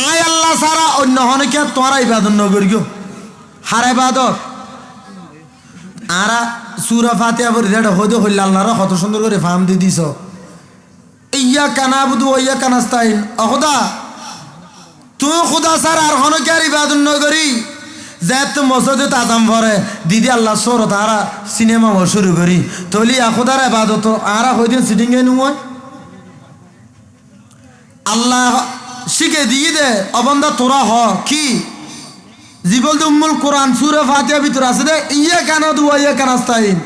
আয় আল্লাহ সারা অন্য হনকে তোরা ইবাদত নগর গো হার ইবাদত আরা সূরা ফাতিহা পড়ে যেটা হদে হইল আল্লাহর কত সুন্দর করে ফাহাম দিয়ে দিছ ইয়াকা নাবুদু ওয়া ইয়াকা নাস্তাইন খোদা তুই খোদা সারা আর হনকে আর ইবাদত নগরি যেত মসজিদে আযাম পড়ে দিদি আল্লাহ সর তারা সিনেমা শুরু করি তলি খোদার ইবাদত আরা হইদিন সিটিং এ নুয় আল্লাহ শিখে দিয়ে দে অবন্দা তোরা হ কি জীবল উম্মুল কোরআন সূরা ফাতিহা ভিতর আছে দে ইয়াকা নাবুদু ওয়া ইয়াকা নাস্তাইন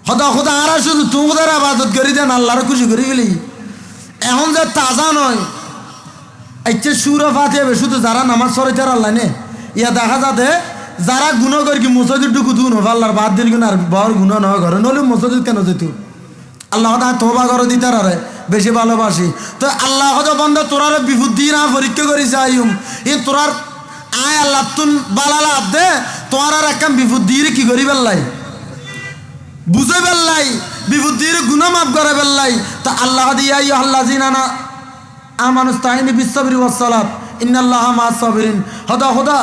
খোদা খোদা আরা শুধু তুই খোদার ইবাদত করি দেন আল্লাহর খুশি করি গেলি এখন যে তাজা নয় আচ্ছা সূরা ফাতিহা শুধু যারা নামাজ পড়ে তারা আল্লাহ নে ইয়া দেখা যাতে যারা গুণ করি কি মসজিদ ঢুকু দুন আল্লাহর বাদ দিল কিনা আর বর গুণ নয় ঘরে নইলে মসজিদ কেন যেত আল্লাহ তোবা করে দিতার আরে বেশি ভালোবাসি তো আল্লাহ বন্ধ তোরারে বিভুদ্ধি না পরীক্ষা করিস আইম এ তোরার আয় আল্লাহ তুন বালালা দে তোমার আর একটা বিভুদ্ধির কি করি বেল্লাই বুঝে বেল্লাই বিভুদ্ধির গুণা মাফ করে বেল্লাই তা আল্লাহ দিয়া আল্লাহ জিনানা আমানুস্তাহিনী বিশ্ববির ওয়াসালাত ইন্নাল্লাহ মাআস সাবিরিন হদা হদা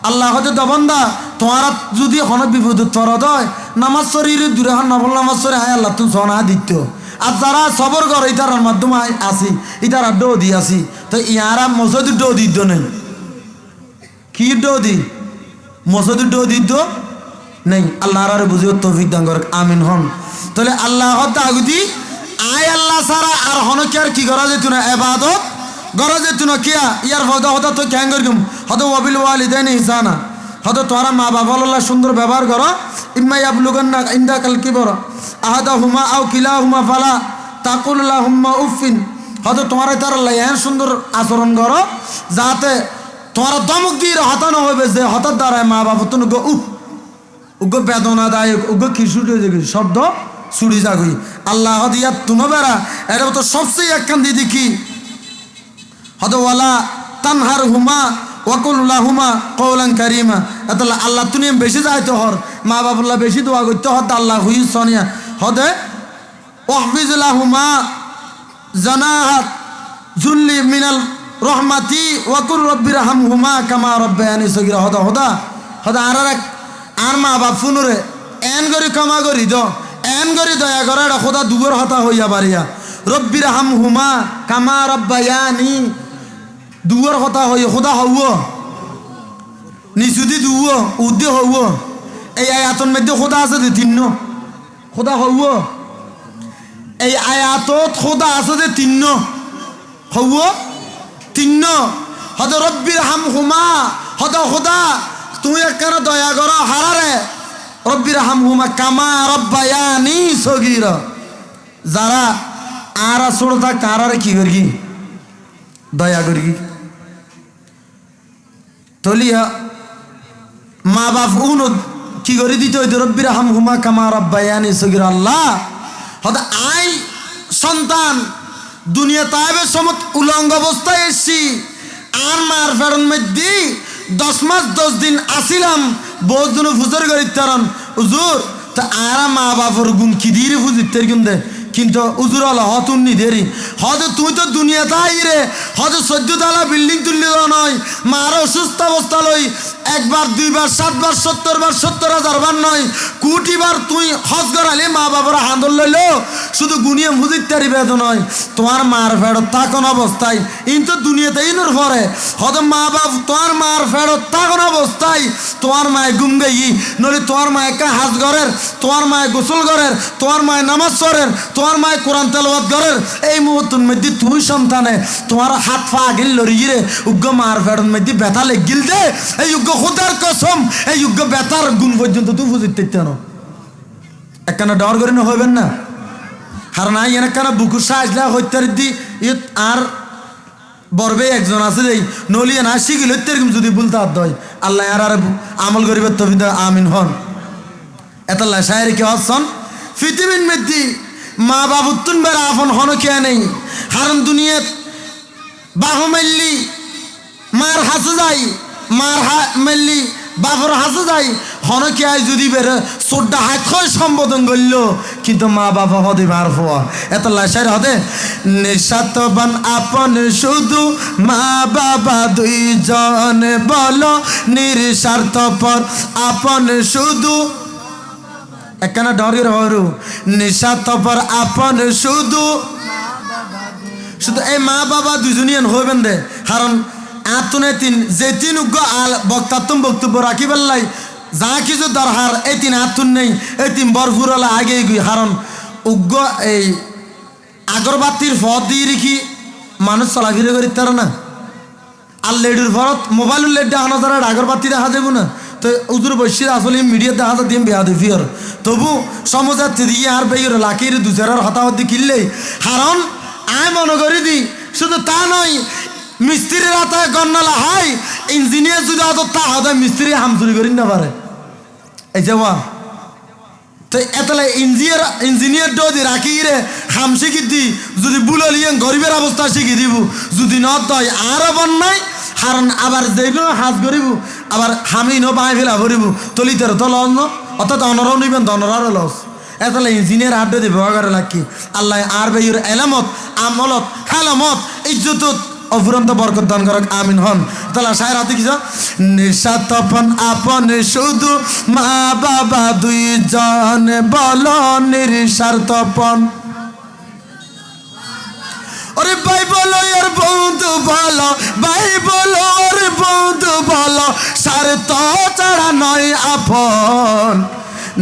আল্লাহ হদা দবন্দা তোমার যদি হন বিপদ তরদ হয় নামাজ শরীরে দূরে হন নফল নামাজ শরীরে হায় আল্লাহ তুমি সোনা দিত আর যারা সবর করে ইতার মাধ্যমে আসি ইতার ডো দি আসি তো ইয়ারা মসজিদ ডো দিত নেই কি ডো দি মসজিদ ডো দিত নেই আল্লাহ আর বুঝিও তৌফিক দান করে আমিন হন তাহলে আল্লাহ তাগুদি আয় আল্লাহ সারা আর হনকে আর কি করা যেত না ইবাদত করা যেত না কিয়া ইয়ার ফদা হদা তো ক্যাং করগুম হদ ওয়াবিল ওয়ালিদাইনি ইহসানা হদ তোরা মা বাবা আল্লাহ সুন্দর ব্যবহার করো ইম্মা ইয়াবলুগান্না ইনদাকাল কিবর আহাদাহুমা আও কিলাহুমা ফালা তাকুল লাহুম্মা উফিন হদ তোরা তার আল্লাহ এন সুন্দর আচরণ করো যাতে তোরা দমক দিয়ে হতানো হবে যে হঠাৎ দ্বারায় মা বাবা তো উফ উগ্র বেদনাদায়ক উগ্র খিসুড়ি শব্দ ছুড়ি যাগুই আল্লাহ দিয়া তুমি বেড়া এটা তো সবচেয়ে একখান দিদি কি হদওয়ালা তানহার হুমা ওয়াকুল্লাহ হুমা কৌলান কারিমা এতলা আল্লাহ তুমি বেশি যাইতে হর মা বাবুল্লাহ বেশি দোয়া করতে হত আল্লাহ হুই সনিয়া হদে ওয়াহফিজুল্লাহ হুমা জানাহাত জুল্লি মিনাল রহমাতি ওয়াকুর রব্বির হাম হুমা কামা রব্বায়ানি সগীরা হদা হদা হদা আর মা বাপ ফুনুরে এন করি ক্ষমা করি দ এন করি দয়া করে এটা খোদা দুবর হতা হইয়া পারিয়া রব্বির হাম হুমা কামা রব্বায়ানি দুবর হতা হইয়া খোদা হব নিচুদি দুব উদ্দে হব এই আয়াতন মধ্যে খোদা আছে যে তিন্ন খোদা হব এই আয়াতত খোদা আছে যে তিন্ন হব তিন্ন হদ রব্বির হাম হুমা হদ খোদা তুই একখানা দয়া কর হারারে রব্বির হাম হুমা কামা রব্বায়ানি সগীরা যারা আরা ছোট থাক তারারে কি করি দয়া করি তলিয়া মা বাপ উন কি করে দিতে হইতো রব্বির হাম হুমা কামা রব্বায়ানি সগীরা আল্লাহ হয়তো আই সন্তান দুনিয়া তাইবের সমত উলঙ্গ অবস্থায় এসছি আর মার ফেরন মধ্যে 10 মাস 10 দিন আসিলাম বহুত জন ফুজর করি তারন উজুর তা আরা মা বাপর গুণ কি দিয়ে ফুজিতের গুণ দে কিন্তু উজুর হল হতুন নি দেরি হদ তুই তো দুনিয়া তাই রে হদ 14 তলা বিল্ডিং তুললি নয় মার অসুস্থ অবস্থা লই একবার দুইবার 7 বার 70 বার 70,000 বার নয় কোটি বার তুই হজ করালে মা বাবার হান্দল লইল শুধু গুনিয়ে মুজিতারি বেদ নয় তোমার মার ফেরত থাকুন অবস্থায় কিন্তু দুনিয়াতে ইনুর পরে হদ মা বাপ তোমার মার ফেরত থাকুন অবস্থায় তোমার মায়ে গুম গেই নইলে তোমার মায়ে হাজ ঘরের তোমার মায়ে গোসল ঘরের তোমার মায়ে নামাজ পড়ের তোমার মায়ে কোরআন তেলাওয়াত ঘরের এই মুহূর্তের মধ্যে তুই সন্তানে তোমার হাত পা গিল লড়িয়ে উগ্র মার ফেরত মধ্যে ব্যথা লেগিল দে এই উগ্র খোদার কসম এই উগ্র ব্যথার গুণ পর্যন্ত তুই বুঝিতে না একখানা ডর করে হইবেন না আর নাই এনেকানা বুকুর সাজলা হইতার দি আর বরবে একজন আছে রে নলিয়ে না শিখিল এরকম যদি বলতে আর দয় আল্লাহ আর আমল করিবে তবে আমিন হন এতাল্লাহ শায়ের কে হচ্ছন পৃথিবীর মধ্যে মা বাবুত্তুন বেড়া আপন হন কে নেই হারন দুনিয়াত বাহু মাল্লি মার হাসে যাই মার মাল্লি বাপর হাসে যাই হন কে আয় যদি বেড়ে চোদ্দা হাত সম্বোধন করল কিন্তু মা বাবা হদে মার ফোয়া এত লাশার হদে নিঃস্বার্থবান আপন শুধু মা বাবা দুইজন বলো নিঃস্বার্থপর আপন শুধু একখানা ডরের হরু নিঃস্বার্থপর আপন শুধু শুধু এই মা বাবা দুজনিয়ান হইবেন দে কারণ আতুনে তিন যে তিন উগ্র আল বক্তাত্ম বক্তব্য রাখি পেলাই যা কিছু দরকার এই তিন আতুন নেই এই তিন বরফুর হলে আগে গই কারণ উগ্র এই আগরবাতির ফদ দিয়ে রেখি মানুষ চলাফিরে করি তার না আর লেডুর ফরত মোবাইলের লেট দেখানো তারা আগরবাতি দেখা যাবো না তো উদুর বসে আসলে মিডিয়া দেখা যায় দিন বেয়া দিবি আর তবু সমাজের দিয়ে আর বের লাকির দুচারার হতাহতি কিনলেই কারণ আয় মনে করি দি শুধু তা নয় মিস্ত্রির হাতে গন্নালা হয় ইঞ্জিনিয়ার যদি অত তা হতে মিস্ত্রি হামচুরি করি না পারে এই যে তো এতলে ইঞ্জিনিয়ার যদি রাখি রে হাম শিখি দি যদি বুলিয়ে গরিবের অবস্থা শিখি দিব যদি ন তয় আরো বন্যায় কারণ আবার যেগুলো হাজ করিব আবার হামি ন পায়ে ফেলা করিব তলিতের তো লস ন অর্থাৎ অনরাও নিবেন দনরারও লস এতলে ইঞ্জিনিয়ার হাত দিয়ে ব্যবহার করে লাগি আল্লাহ আর বেয়ুর এলামত আমলত খালামত ইজ্জত অফুরন্ত বরকত দান করক আমিন হন তাহলে সাহের হাতে কিছু নিঃস্বার্থপন আপন শুধু মা বাবা দুইজন বলো নিঃস্বার্থপন ওরে ভাই বলো আর বন্ধু বলো ভাই বলো আর বন্ধু বলো স্বার্থ ছাড়া নয় আপন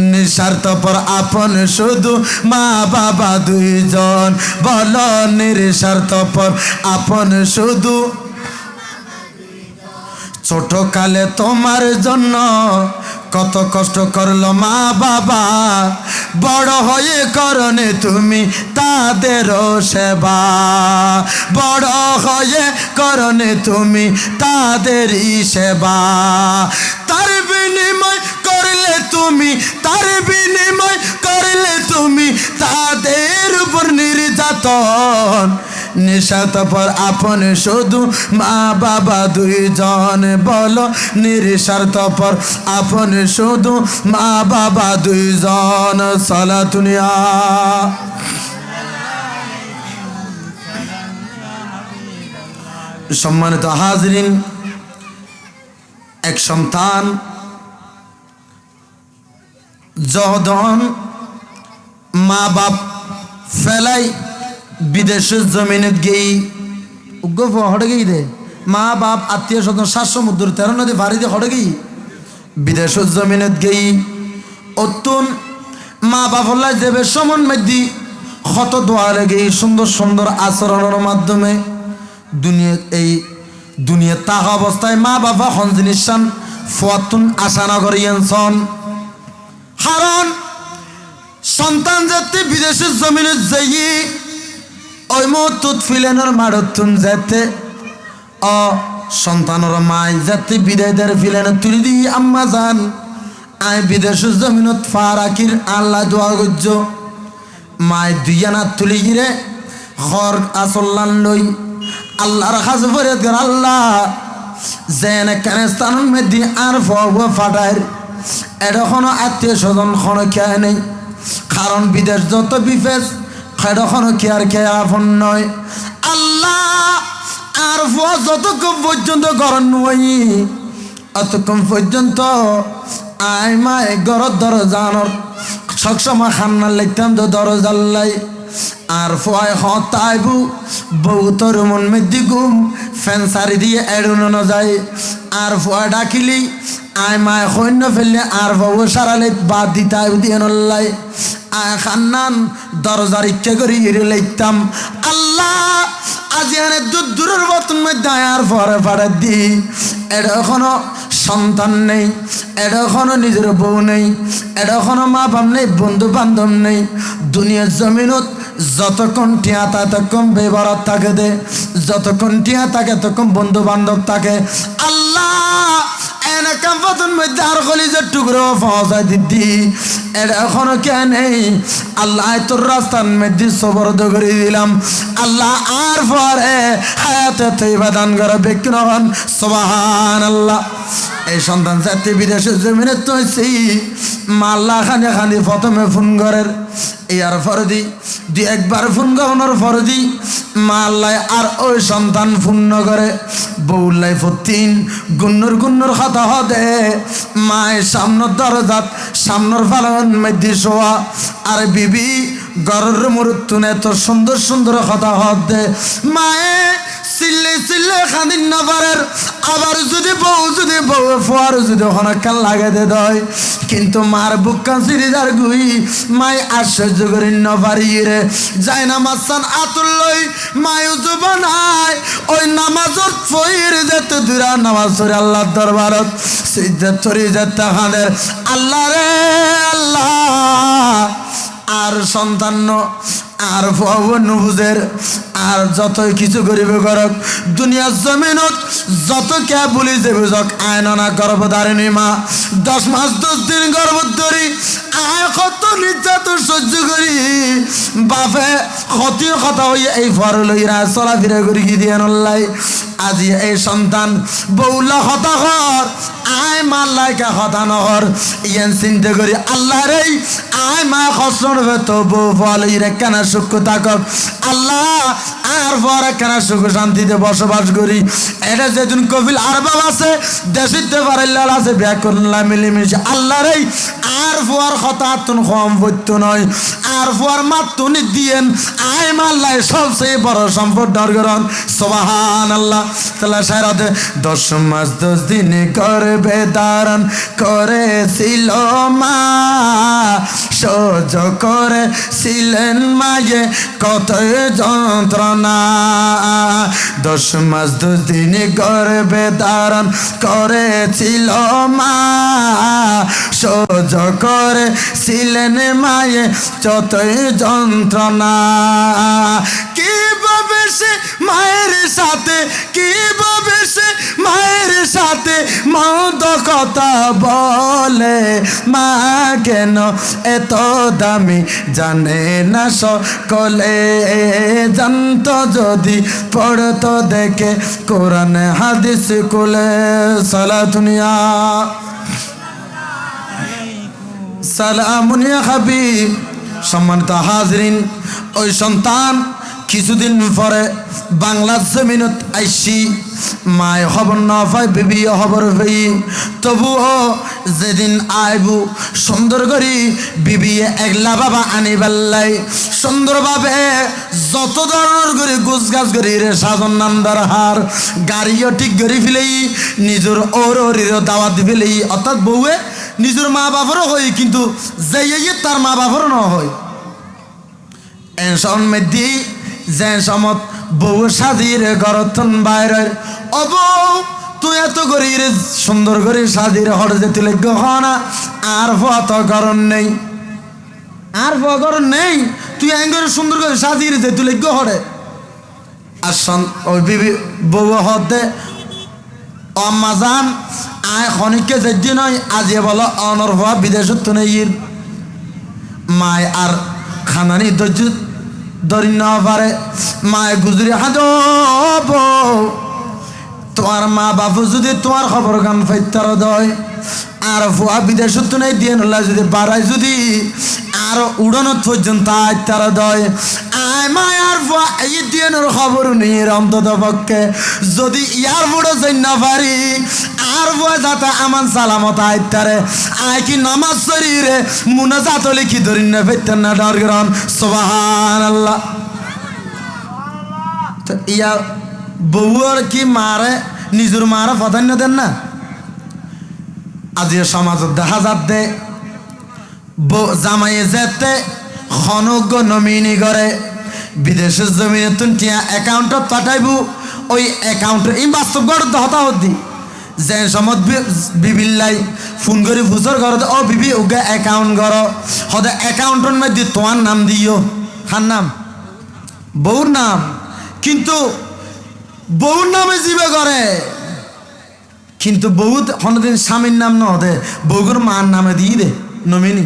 নিঃস্বার্থপর আপন শুধু মা বাবা দুইজন বলো নিঃস্বার্থপর আপন শুধু ছোট কালে তোমার জন্য কত কষ্ট করলো মা বাবা বড় হয়ে করনে তুমি তাদের সেবা বড় হয়ে করনে তুমি তাদেরই সেবা তার বিনিময় করলে তুমি তার বিনিময় করলে তুমি তাদের উপর নির্যাতন নিঃস্বার্থপর আপন শুধু মা বাবা দুইজন বলো নিঃস্বার্থপর আপন শুধু মা বাবা দুইজন সালাতুনিয়া সম্মানিত হাজরিন এক সন্তান যখন মা বাপ ফেলাই বিদেশের জমিনত গেই উগ্র হটে গেই দে মা বাপ আত্মীয় স্বজন 700 সমুদ্র 13 নদী ভারী দিয়ে হটে গেই বিদেশের জমিনত গেই অতুন মা বাপ হল্লাই দেবে সমন মেদি ক্ষত দোয়া লেগে সুন্দর সুন্দর আচরণের মাধ্যমে দুনিয়া তাক অবস্থায় মা বাবা হন জিনিসান ফুয়াতুন আশা না করিয়েছেন কারণ সন্তান যাতে বিদেশের জমিনে যাই ওই মুহূর্তত ফিলেনের মারতুন যেতে অ সন্তানের মায় যাতে বিদায়দের ফিলেনে তুলি দি আম্মা যান আয় বিদেশের জমিনত ফারাকির আল্লাহ দোয়া গজ্জ মায় দুইয়ানা তুলি গিরে ঘর আসল্লান লই আল্লাহর কাছে ফরিয়াদ কর আল্লাহ যেন কানেস্তান মেদি আর ফগো ফাটার এরকম আত্মীয় স্বজন খন খেয়ে নেই কারণ বিদেশ যত বিফেস সেরকম খেয়ার খেয়ে আপন নয় আল্লাহ আর যতক্ষণ পর্যন্ত গরম নই অতক্ষণ পর্যন্ত আয় মায় গরত দরজানোর সবসময় খান্নার লিখতাম তো দরজাল্লাই আর ফয় হতাইবু বউতর মন মেদি গুম ফ্যান্সারি দিয়ে এড়ানো যায় আর ফয় ডাকিলি আয় মায় সৈন্য ফেললে আর বউ সারালে বাদ দিতাই দিয়ে নল্লাই আয় খান্নান দরজার ইচ্ছে করি লিখতাম আল্লাহ আজি আনে দূরের বর্তন মধ্যে আর পরে পাড়া দি এটা এখনো সন্তান নেই এটা এখনো নিজের বউ নেই এটা এখনো মা বাপ নেই বন্ধু বান্ধব নেই দুনিয়ার জমিনত যতক্ষণ টিয়া ততক্ষণ বেবরত থাকে দে যতক্ষণ টিয়া থাকে ততক্ষণ বন্ধু বান্ধব থাকে আল্লাহ এনাকাম পতন মধ্যে আর কলিজের টুকরো পৌঁছায় দিদি এটা এখনো কে নেই আল্লাহ তোর রাস্তার মধ্যে সবরদ করে দিলাম আল্লাহ আর পরে হায়াতে তৈবা দান করা ব্যক্তি নহন সুবহানাল্লাহ এই সন্তান জাতি বিদেশের জমিনে তো মা আল্লাহ খানি খানি প্রথমে ফোন করের ইয়ার ফরদি দি একবার ফোন গাওয়ানোর ফরদি মা আল্লাহ আর ওই সন্তান পূর্ণ করে বউল্লাই ফতিন গুন্নর খাতা হদে মায়ের সামনের দরজাত সামনের ফালন মধ্যে শোয়া আর বিবি গরের মুরুতুনে এত সুন্দর কথা হদে মায়ে চিল্লে খাদিন না পারের আবার যদি বউ ফোয়ার যদি হনকাল লাগে দে দয় কিন্তু মার বুক্কা সিরিজার গুই মাই আশ্চর্য করি ন পারি রে যায় না মাসান আতুল লই মায়ু জুবানায় ওই নামাজত ফইর যেতে দুরা নামাজ পড়ে আল্লাহর দরবারত সিজদাত করি যেতে হাদের আল্লাহ রে আল্লাহ আর সন্তান আর নুবুজের আর যতই কিছু করিবে করক দুনিয়ার জমিনত যত কে বলি যে বুঝক আয়না গর্ভধারিণী মা 10 মাস 10 দিন গর্ভ ধরি আয় কত নির্যাতন সহ্য করি বাপে ক্ষতি কথা হইয়া এই ফর লইরা চলাফেরা করি কি দিয়ে নল্লাই আজি এই সন্তান বউলা হতা হর আয় মাল্লাইকা হতা নহর ইয়ান চিন্তা করি আল্লাহ রে আয় মা খসরন তো বউ ফলইরে কেনা সুখ থাকক আল্লাহ আর পরে কেনা সুখ শান্তিতে বসবাস করি এটা যেদিন কপিল আর বাবা আছে দেশিতে পারাইলাল আছে বিয়া করলাম মিলেমিশে আল্লাহ রে আর ফুয়ার কথা তুন কম বইত নয় আর ফুয়ার মাতুনি দিয়েন আয় মাল্লাই সবচেয়ে বড় সম্পদ দরগরণ সুবহানাল্লাহ তাআলা শায়রাতে 10 মাস 10 দিন করবে দারণ করেছিল মা সহ্য করেছিলেন মায়ে কত যন্ত্রণা 10 মাস 10 দিন গর্ভে ধারণ করেছিল মা সহ্য করেছিলেন মায়ে যতই যন্ত্রণা কিভাবে সে মায়ের সাথে মন্দ কথা বলে মা কেন এত দামি জানে না সকলে জানতো যদি পড়তো দেখে কোরআন হাদিস কুলে সালাতুনিয়া সালামুনিয়া হাবিব সম্মানিত হাজরিন ওই সন্তান কিছুদিন পরে বাংলার জমিনত আইসি মায় খবর না পাই বিবি খবর পাই তবুও যেদিন আইবু সুন্দর করি বিবি একলা বাবা আনি বেল্লাই সুন্দরভাবে যত ধরনের করে গোছ গাছ করি রে সাজন নান্দার হার গাড়িও ঠিক করে ফেলেই নিজের ওরিরও দাওয়াত ফেলেই অর্থাৎ বউয়ে নিজের মা বাবারও হয় কিন্তু যাইয়ে তার মা বাবারও না হয় এনসন মেদি যে সমত বউ সাজির গরতন বাইরের অবৌ তুই এত করি রে সুন্দর করে সাজির হরে যেতে লেগ না আর ফত গরম নেই তুই এঙ্গরে সুন্দর করে সাজির যেতে লেগ হরে আর ওই বিবি বউ হতে অম্মাজান আয় খনিকে যেদি নয় আজিয়ে বলো অনর হওয়া বিদেশত তো নেই মায় আর খানানি ধৈর্য ধরি না পারে মায় গুজরি হাজ তোমার মা বাপু যদি তোমার খবর গান ফাইতার দয় আর ফুয়া বিদেশ তো নেই দিয়ে নলা যদি বাড়ায় যদি আর উড়ানোর পর্যন্ত তার দয় আয় মায় আর ফুয়া এই দিয়ে খবর নিয়ে অন্তত পক্ষে যদি ইয়ার বুড়ো যাই না পারি আর ফুয়া যাতে আমার সালামত আইতারে আয় কি নামাজ শরীরে মুনাজাত লিখি ধরি না ফেতেন না ডর গ্রহণ সুবহানাল্লাহ তো ইয়া বউর কি মারে নিজের মারা প্রাধান্য দেন না আজি সমাজত দেখা যাতে জামাইয়ে যেতে খনজ্ঞ নমিনি করে বিদেশের জমিনে তুনটিয়া অ্যাকাউন্টত পাঠাইব ওই অ্যাকাউন্টে এই বাস্তব গড় হতাহতি যে সমত বিবিল্লাই ফোন করে ফুসর ঘর ও বিবি ওকে অ্যাকাউন্ট কর হতে অ্যাকাউন্টের মধ্যে তোমার নাম দিও খান নাম বউর নাম কিন্তু বউর নামে জিবে করে কিন্তু বউ কোনোদিন স্বামীর নাম না হতে বউর মার নামে দিয়ে দে নমিনি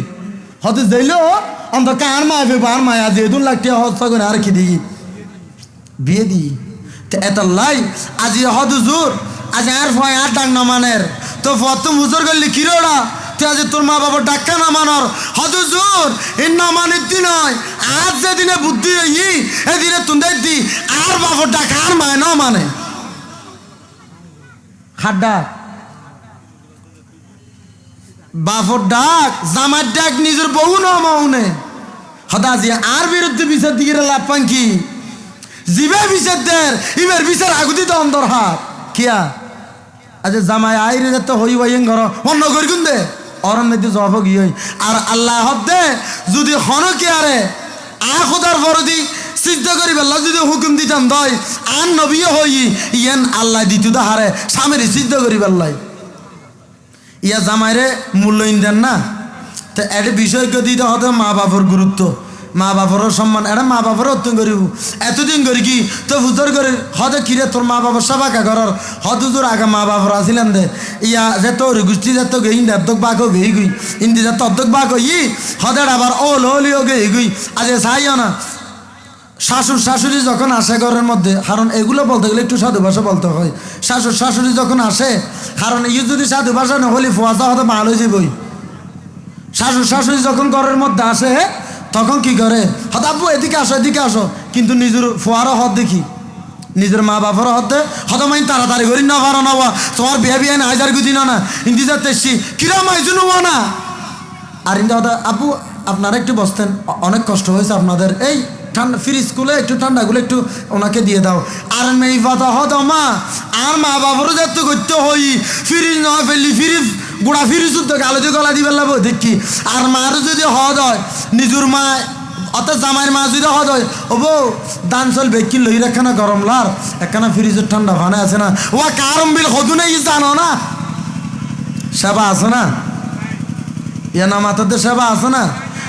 হতে যাইল অন্তত আর মা ফেব আর মায়া যে 2 লাখ টাকা হস্ত করে আর কি দিই বিয়ে দিই তো এত লাই আজি হদ জোর আজ আর ফয় আর ডাক নমানের তো প্রথম হুজুর করলি কিরোড়া তুই আজ তোর মা বাবার ডাক্কা না মানর হজুর এই না মানির দিন হয় আজ যেদিনে বুদ্ধি ই এদিনে তুন্দের দি আর বাবার ডাক আর মায় না মানে খাড্ডা বাপর ডাক জামার ডাক নিজের বউ না মাউনে হদাজি আর বিরুদ্ধে বিচার দিকে লাভ পান কি জিবে বিচার দের ইবের বিচার আগুদি তো অন্তর হাত কিয়া আচ্ছা জামাই আইরে তো হই ওয়াইং ঘর অন্য করি কোন দে অরণ্য জব গিয়ে আর আল্লাহ হদে যদি হনকে আরে খোদার ফরদি সিদ্ধ করি বেলা যদি হুকুম দিতাম দয় আর নবীও হই ইয়েন আল্লাহ দিতু দা হারে স্বামীর সিদ্ধ করি বেল্লাই ইয়া জামাইরে মূল্যায়ন দেন না তো এটা বিষয়কে দিতে হতো মা বাবার গুরুত্ব মা বাবারও সম্মান এটা মা বাবারও অত্যন্ত করিব এতদিন করি কি তো হুজুর করে হদে কিরে তোর মা বাবার সবাকা ঘরের হদ হুজুর আগে মা বাবার আসিলেন দে ইয়া যে তোর গোষ্ঠী যাত গেই অর্ধক বাঘ গেই গুই ইন্দি যাত অর্ধক বাঘ ই হদের আবার ওলিও গেই গুই আজ চাইও না শাশুড় শাশুড়ি যখন আসে ঘরের মধ্যে কারণ এগুলো বলতে গেলে একটু সাধু ভাষা বলতে হয় শাশুড় শাশুড়ি যখন আসে কারণ এই যদি সাধু ভাষা না হলে ফোয়াশা হতে ভালো যাবই শাশুড় শাশুড়ি যখন ঘরের মধ্যে আসে তখন কি করে হত আব্বু এদিকে আসো কিন্তু নিজের ফোয়ারও হদ দেখি নিজের মা বাবারও হদ দে হত মাইন তাড়াতাড়ি করি না পারো না তোমার বিয়ে না হাজার গুজি না ইন্দিজার তেসছি কিরম আইজু নেবো না আর ইন্দা হত আব্বু আপনারা একটু বসতেন অনেক কষ্ট হয়েছে আপনাদের এই ঠান্ডা ফ্রিজগুলো একটু ঠান্ডাগুলো একটু ওনাকে দিয়ে দাও আর মেয়ে পাতা হত মা আর মা বাবারও যত করতে হই ফ্রিজ নয় ফেললি ফ্রিজ গোড়া ফ্রিজ তো গালো দিয়ে গলা দিবে লাভ দেখি আর মারও যদি হদ হয় নিজের মা অত জামাইয়ের মা যদি হদ হয় ও বউ দান চলবে কি লই একখানা গরম লার একখানা ফ্রিজের ঠান্ডা ভানে আছে না ও কারম বিল হদু নেই জানো না সেবা আছে না ইয়া না মাতাদের সেবা আছে না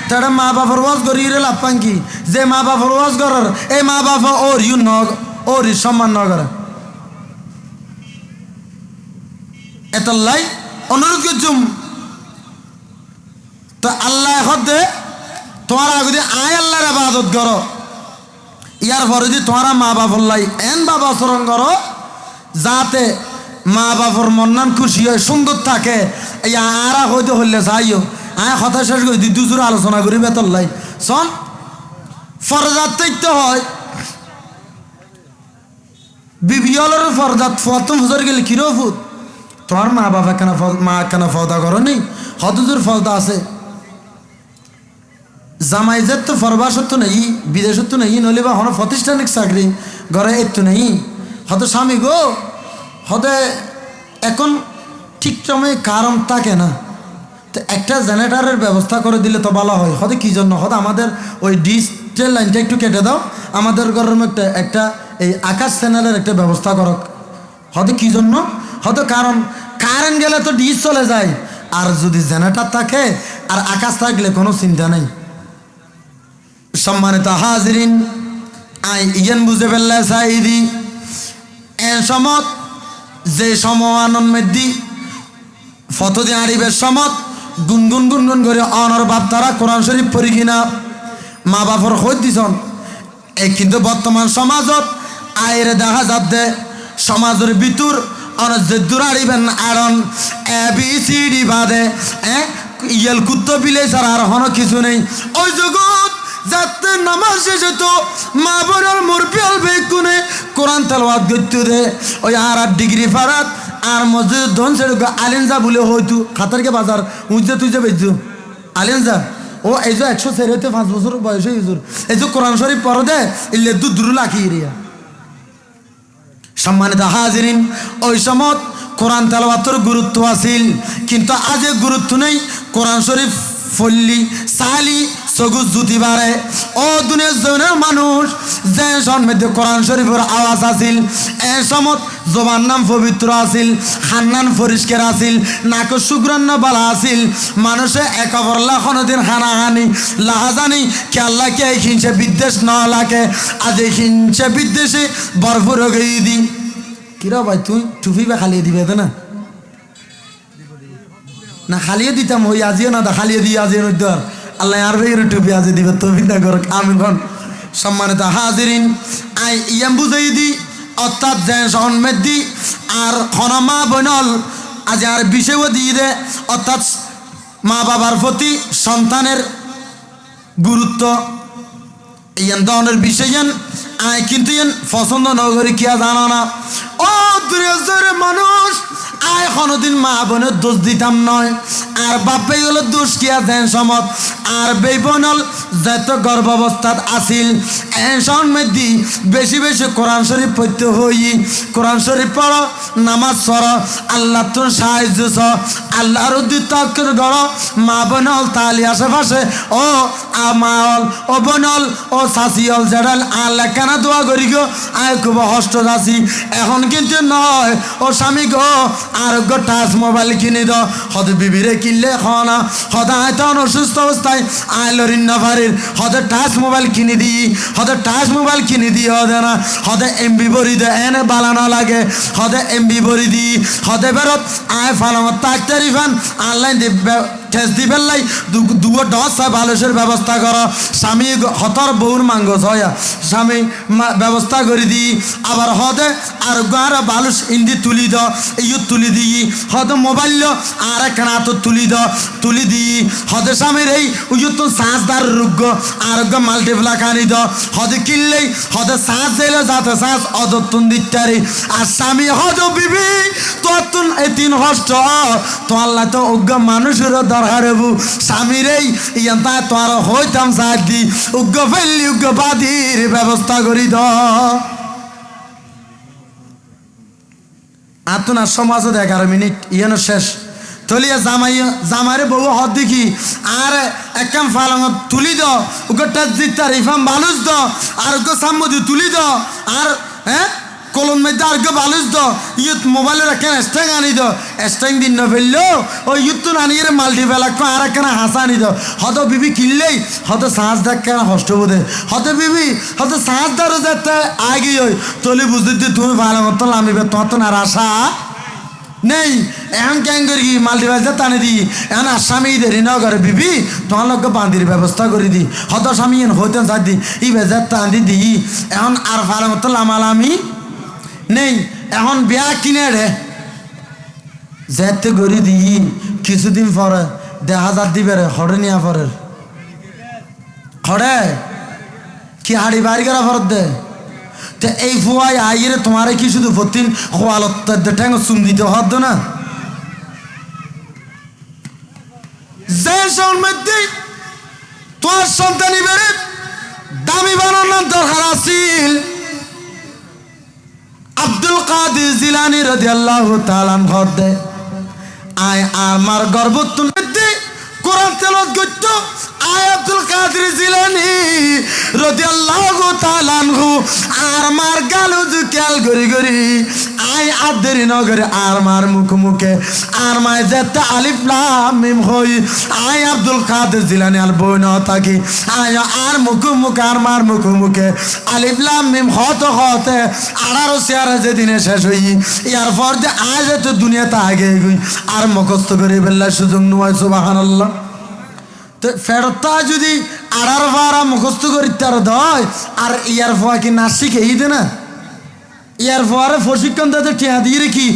তারা মা বাবার ওয়াজ করি রে লাভ পান কি যে মা বাবার ওয়াজ করার এই মা বাবা ওর ইউ ওর সম্মান ন করে এতলাই অনুরোধ করছুম তো আল্লাহ হদে তোমার আগে আয় আল্লাহর ইবাদত করো ইয়ার পরে যদি তোমারা মা বাবার লাই এন বাবা আচরণ করো যাতে মা বাবার মন্নান খুশি হয় সুন্দর থাকে এই আরা হইতে হইলে চাইও কথা শেষ করে দুজোর আলোচনা করি বেতন লাই শোন ফরজাত তৈতে হয় বিবিয়লের ফরজাত প্রথম হুজুর গেলে কিরো ফুট তোমার মা বাবা কেন মা কেন ফদা করো নেই হতুজুর ফদা আছে জামাইজের তো ফরবাসত তো নেই বিদেশত তো নেই নইলে বা হন প্রতিষ্ঠানিক চাকরি ঘরে এর তো নেই হয়তো স্বামী গো হতে এখন ঠিক সময় কারণ থাকে না তো একটা জেনারেটারের ব্যবস্থা করে দিলে তো ভালো হয় হয়তো কী জন্য হয়তো আমাদের ওই ডিজিটাল লাইনটা একটু কেটে দাও আমাদের ঘরের মধ্যে একটা এই আকাশ চ্যানেলের একটা ব্যবস্থা করো হয়তো কী জন্য হয়তো কারণ কারেন্ট গেলে তো ডিস চলে যায় আর যদি জেনারেটার থাকে আর আকাশ থাকলে কোনো চিন্তা নেই সম্মানিত হাজরিন আই ইয়েন বুঝে ফেললে সাইদি এ সমত যে সমানন্মেদি ফতদি আরিবের সমত গুনগুন গুনগুন করে অনর বাপ তারা কোরআন শরীফ পড়ি কিনা মা বাপর খোঁজ দিছন এই কিন্তু বর্তমান সমাজত আইরে দেখা যাচ্ছে সমাজের ভিতর অনেক যে দূর আরিবেন আরন এ বি সি ডি বাদে ইয়েল কুত্ত বিলে ছাড়া আর হন কিছু নেই ওই জগৎ যাতে নামাজ শেষে তো মা বোনের মুরবিয়াল বেকুনে কোরআন তেলাওয়াত করতে দে ওই আর 8 ডিগ্রি ফারাত আর মসজিদ ধন ছেড়ে আলেনজা বলে হয়তো খাতারকে বাজার উঁচে তুই যে বেচু আলেনজা ও এই যে 100 ছেড়েতে 5 বছর বয়সে হুজুর এই যে কোরআন শরীফ পড়ে দে ইল্লে দূর লাখি রিয়া সম্মানিত হাজিরিন ওই সময় কোরআন তেলাওয়াতের গুরুত্ব আছিল কিন্তু আজ গুরুত্ব নেই কোরআন শরীফ ফল্লি সালি সগুজ জুতি বাড়ে ও দুনিয়ার জনের মানুষ যে জন্মেতে কোরআন শরীফের আওয়াজ আছিল এ সমত জবান নাম পবিত্র আছিল খান্নান পরিষ্কার আছিল নাক সুগ্রান্ন বালা আছিল মানুষে এক অপরলা কোনোদিন হানাহানি লাহাজানি কে আল্লাহ কে হিংসে বিদ্বেষ ন লাগে আজ হিংসে বিদ্বেষে ভরপুর হয়ে দি কিরা ভাই তুই টুপি বা খালিয়ে দিবে তো না খালিয়ে দিতাম ওই আজিও না দা খালিয়ে দিয়ে আজিও নদ্দার আল্লাহ আর ভাই টুপি আজি দিবে তৌফিক না করক আমিন কোন সম্মানিত হাজিরিন আই ইয়াম বুঝাই দি অর্থাৎ যে জন্মেদি আর খনমা বনল আজ আর বিষয়ও দিয়ে দে অর্থাৎ মা বাবার প্রতি সন্তানের গুরুত্ব ইয়ান ধরনের বিষয় আয় কিন্তু পছন্দ নগরী কিয়া জানো না ও দুনিয়ার মানুষ আয় কোনোদিন মা বোনের দোষ দিতাম নয় আর বাপে হলো দোষ কিয়া দেন সমত আর বেবনল যত গর্ভাবস্থাত আসিল এসন মেদি বেশি বেশি কোরআন শরীফ পড়তে হই কোরআন শরীফ পড়ো নামাজ পড়ো আল্লাহ তোর সাহায্য ছ আল্লাহর উদ্দিত গড় মা বোনল তালি আশেপাশে ও আমাল ও বনল ও সাসিয়ল জেডাল আল্লাহ কেনা দোয়া করি গো আয় খুব হষ্ট যাচ্ছি এখন কিন্তু নয় ও স্বামী গো আর গো টাচ মোবাইল কিনে দাও হতে বিবিরে কিনলে খাওয়া হতে আয়তন অসুস্থ অবস্থায় আয় লরিন না পারির হতে টাচ মোবাইল কিনে দিই হতে টাচ মোবাইল কিনে দিই হতে না হতে এমবি ভরি দে এনে বালানো লাগে হতে এমবি ভরি দিই হতে বেরোত আয় ফালামত তাক্তারি ফান অনলাইন ঠেস দি ফেললাই দুগো দশ বালুসের ব্যবস্থা করো স্বামী হতর বউর মাঙ্গস হয়া স্বামী ব্যবস্থা করে দিই আবার হতে আর গাঁর বালুস ইন্দি তুলি দ ইয়ুত তুলি দিই হতে মোবাইল আর একখানা তো তুলি দিই হতে স্বামীর এই উয়ুত তো সাঁচদার রুগ্য আর মাল্টিপ্লা খানি দ হতে কিনলেই হতে সাঁচ দিল যাতে সাঁচ অদত্তন দিতারি আর স্বামী হত বিবি তোর তুন এই তিন হষ্ট তো আল্লাহ তো অজ্ঞ মানুষের হারেবু স্বামীর এই ইয়ান্তা তোর হইতাম সাহায্য উগ্র ফেললি উগ্র বাদির ব্যবস্থা করি দ আতুনার সমাজ 11 মিনিট ইয়ানো শেষ তলিয়া জামাইরে বউ হদ দেখি আর একম ফালং তুলি দ উগ্রটা জিতার ইফাম বালুস দ আর উগ্র সাম্মদি তুলি দ আর হ্যাঁ কলম মধ্যে আর কে বালুস দ ইয়ুত মোবাইলের একখান স্ট্যাং আনি দ স্ট্যাং দিন না ফেললো ও ইয়ুত তো আনিয়ে মাল্টিপ্লাক আর একখানা হাসা আনি দ হত বিবি কিনলেই হত সাঁচ দেখ কেন হষ্ট বোধে হত বিবি হত সাঁচ দারো যাতে আগে ওই তলি বুঝতে তুমি ভালো মতো নামিবে তোমার তো আর আশা নেই এখন ক্যাং করি মাল্টিপ্লাইজার টানি দি এখন আসামি দেরি না করে বিবি তোমার লোক বান্দির ব্যবস্থা করে দি হত স্বামী হইতে চাই দি ই বেজার টানি দি এখন আর ভালো মতো লামালামি নেই এখন বিয়া কিনে রে যেতে গড়ি দিই কিছুদিন পরে 10,000 দিবে রে হরে নিয়া পরের হরে কি হাড়ি বাড়ি করা ফরত দে তো এই ফুয়াই আইরে তোমারে কি শুধু প্রতিদিন খোয়ালত ঠ্যাং চুম দিতে হতো না যে মধ্যে তোমার সন্তানি বেড়ে দামি বানানোর দরকার আছিল আব্দুল কাদের জিলানী রাদিয়াল্লাহু তাআলা ঘর দে আয় আমার গর্বতুন মধ্যে কোরআন তেলাওয়াত করত আয় আব্দুল কাদের জিলানী রাদিয়াল্লাহু তাআলা আর মার গালু জুকাল গরি গরি আয় আদের নগরে আর মার মুখে আর মায় যেতে আলিফ লাম মিম হই আয় আব্দুল কাদের জিলানী আর বইন থাকি আয় আর মুখে আর মার মুখে আলিফ লাম মিম হতে 18 সিয়ারা যেদিনে শেষ হই ইয়ার পর যে আজ তো দুনিয়াতে আগে গই আর মুখস্থ করে বেল্লা সুযোগ নয় সুবহানাল্লাহ তো ফেরতা যদি 18 বার মুখস্থ করি তার দয় আর ইয়ার পর কি নাচ শিখে দে না ইয়ার পরে প্রশিক্ষণ দিতে টিয়া দিয়ে রেখি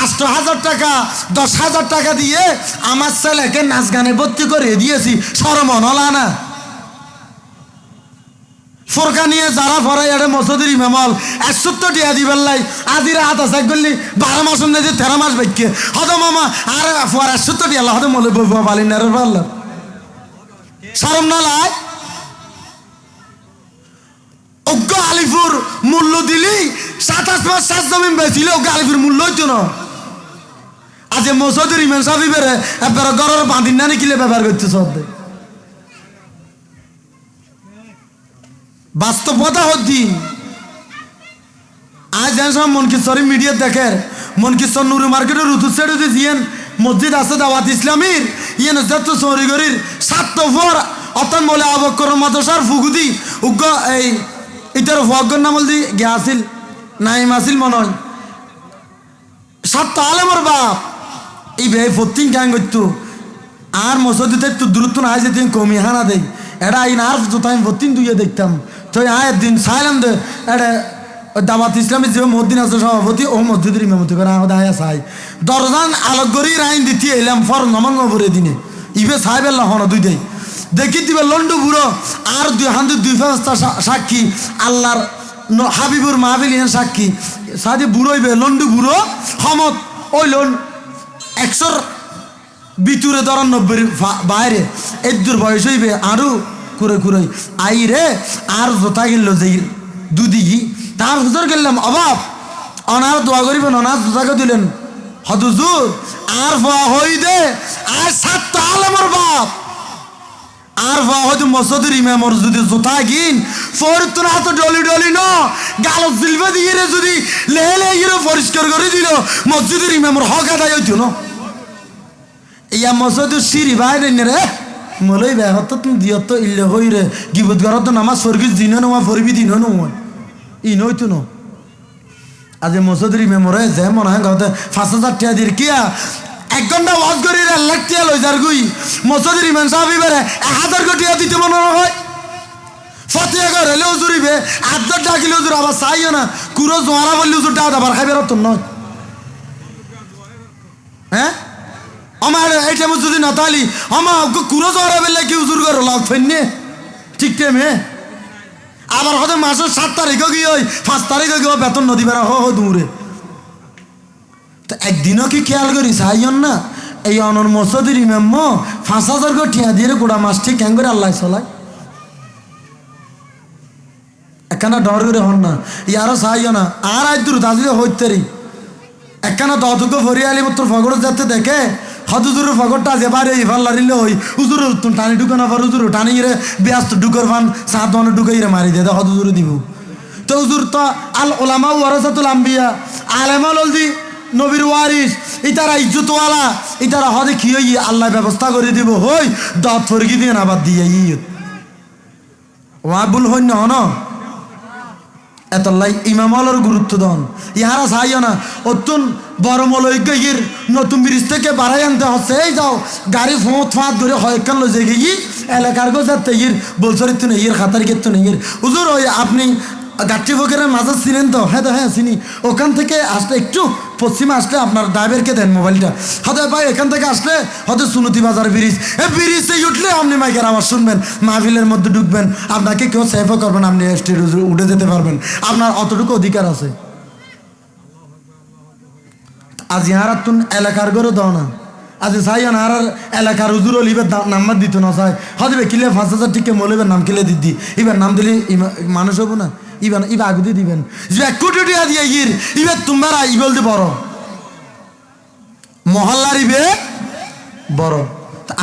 8,000 টাকা 10,000 টাকা দিয়ে আমার ছেলেকে নাচ গানে ভর্তি করে দিয়েছি শরমন হলা না ফোরকা নিয়ে যারা ফরাই এটা মসজিদের ইমামল 71 টিয়া দিবেন লাই আদিরা হাত আছে করলি 12 মাস না যে 13 মাস বাইকে হদ মামা আর ফর 71 টিয়া হদ মলে বউ বালি নারে পারলাম শরম না লাই অজ্ঞ আলিপুর মূল্য দিলি 27 মাস 7 জমিন বেছিল অজ্ঞ আলিপুর মূল্য হইতো না আজ মসজিদের ইমাম সাহেব বেরে একবার ঘরের বাঁধিন না কিলে ব্যবহার করতে সব বাস্তবতা হচ্ছি আজ জানসাম মনকিশ্বরী মিডিয়া দেখে মনকিশ্বর নুরু মার্কেটের রুতু সেড়ে দিয়েন মসজিদ আছে দাওয়াত ইসলামীর ইয়েন যত সৌরিগরির 7 ফর অতন বলে আবক্কর মাদ্রাসার ফুগুদি উগ্র এই ইতার ফগর নামল দি গিয়াছিল নাইম আসিল মনে হয় 7 আলেমর বাপ এই বে 14 গ্যাং করতো আর মসজিদে একটু দূরত্ব না যে দিন কমি হানা দেয় এটা আইন আর যত আমি 14 দুইয়ে দেখতাম তো আয়ের দিন সাইলাম দে এটা দাওয়াত ইসলামের যে মসজিদ আছে সভাপতি ও মসজিদের ইমামতি করে আমাদের আয়া চাই দরজান আলোকগরির আইন দিতে এলাম ফর নমঙ্গপুরে দিনে ইবে সাহেব আল্লাহ হন দুই দেই দেখি দিবে লন্ডু বুড়ো আর দুই ফেরেশতা সাক্ষী আল্লাহর হাবিবুর মাহফিল ইহান সাক্ষী সাদি বুড়োইবে লন্ডু বুড়ো সমত ওই লোন 100 ভিতরে 93 বাইরে এদুর বয়স হইবে আরো কুরে কুরে আই রে আর জোতা গেল যে দুদিঘি তার হুজুর গেলাম অভাব অনার দোয়া করিবেন অনার জোতাকে দিলেন হদুজুর আর হই দে আর 7 আলমের বাপ আর হয়তো মসজিদের ইমামর যদি জোতা গিন ফরিত না তো ডলি ডলি ন গাল জিলবে দিয়ে যদি লেহে লেহে পরিষ্কার করে দিল মসজিদের ইমামর হক আদায় হইতো না ইয়া মসজিদের সিঁড়ি বাইরে রে মলই বে হত তুমি দিও তো ইল্লে হই রে গিবত গর তো নামাজ ফরগিস দিন না ফরবি দিন না ই নইতো না আজ মসজিদের ইমামরে যে মনে হয় গতে 5000 টাকা দিয়ে কিয়া 1 ঘন্টা ওয়াজ করি রে লাখ টাকা লই যার গুই মসজিদের ইমাম সাহেব এবারে 1000 কোটি দিতে মনে হয় ফতিয়া করে লে হুজুরিবে আদর ডাকিলে হুজুর আবার চাইও না কুরো জোয়ারা বললে হুজুর টাকা আবার খাইবে রতন নয় হ্যাঁ আমার এইটা যদি না তালি আমার কুরো জোয়ারা বললে কি হুজুর করে লাভ ফেননে ঠিক টাইমে আবার হয়তো মাসের 7 তারিখও গিয়ে ওই 5 তারিখও গিয়ে বেতন নদী বেড়া দূরে তো একদিনও কি খেয়াল করি চাইন না এই অনর মসজিদের ইমাম 5000 করে ঠিয়া দিয়ে গোড়া মাছটি কেন করে আল্লাহ চলায় একখানা ডর করে হন না ইয়ারও চাইও না আর আজ দূর তাজলে হইতারি একখানা দতুকে ফরিয়ালি মতো ফগড় যাতে দেখে হদুজুর ফগড়টা যে বারে ইফাল লারিলে হই হুজুর টানি ঢুকে না পার হুজুর টানি রে ব্যস্ত ঢুকর ফান 7 মানে ঢুকে মারি দে হদুজুর দিব তো হুজুর তো আল ওলামা ওয়ারাসাতুল আম্বিয়া আলেমা ললদি নবীর ওয়ারিস ইতারা ইজ্জতওয়ালা ইতারা হদে কি হই আল্লাহ ব্যবস্থা করে দিব হই দাঁত ফরগি দিয়ে না বাদ দিয়ে ওয়াবুল হই না হন এতলাই ইমামলের গুরুত্ব দন ইহারা চাইও না অতুন বড় মলয়ির নতুন ব্রিজ থেকে বাড়াই আনতে হচ্ছে এই যাও গাড়ি ফাঁত ধরে হয়কান লো যে গিয়ে এলাকার গো যাতে ইর বলছরিত নেই ইর খাতার গেত নেই হুজুর ওই আপনি গাঠি ফকের মাঝে চিনেন তো হ্যাঁ চিনি ওখান থেকে আসলে একটু পশ্চিমে আসলে আপনার ড্রাইভারকে দেন মোবাইলটা হয়তো ভাই এখান থেকে আসলে হয়তো সুনতি বাজার ব্রিজ ব্রিজে উঠলে আপনি মাইকের আওয়াজ শুনবেন মাহফিলের মধ্যে ঢুকবেন আপনাকে কেউ সেফও করবেন আপনি স্টেজ উঠে যেতে পারবেন আপনার অতটুকু অধিকার আছে আজ ইহারা তুন এলাকার গরো দাও না আজ চাই না আর এলাকার হুজুর লিবে নাম্বার দিত না চাই হয়তো কিলে 5000 টিকে মলিবের নাম কিলে দিদি এবার নাম দিলে মানুষ হবো না ইবান ইবা আগুদি দিবেন যে 1 কোটি টাকা দিয়ে গির ইবে তোমরা ইবল দি বড় মহল্লার ইবে বড়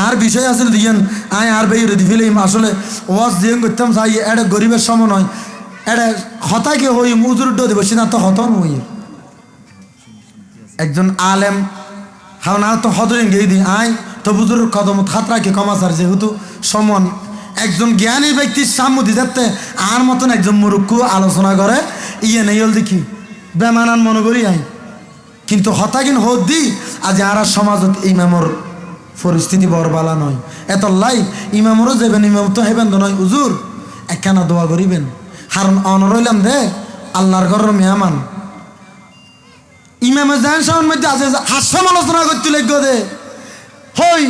আর বিষয় আছে দিয়েন আয় আর বেই রেডি ফেলে আসলে ওয়াজ দিয়ে করতাম চাই এটা গরিবের সম নয় এটা হতাকে হই মুজুর ডো দেব সিনা তো হতন হই একজন আলেম হাও না তো হদরিং গেই দি আয় তো বুজুর কদম খাতরাকে কমাসার যেহেতু সমন একজন জ্ঞানী ব্যক্তির সামুদি যাতে আর মতন একজন মুরুক্ষ আলোচনা করে ইয়ে নেই হল দেখি বেমানান মনে করি আই কিন্তু হতাকিন হোক দি আজ আর সমাজত ইমামর পরিস্থিতি বরবালা নয় এত লাই ইমামরও যাবেন ইমাম তো হেবেন নয় হুজুর একখানা দোয়া করিবেন কারণ অনরইলাম দে আল্লাহর ঘরের মেহমান ইমামে জান সামন মধ্যে আছে হাস্য আলোচনা করতে লাগবে দে হই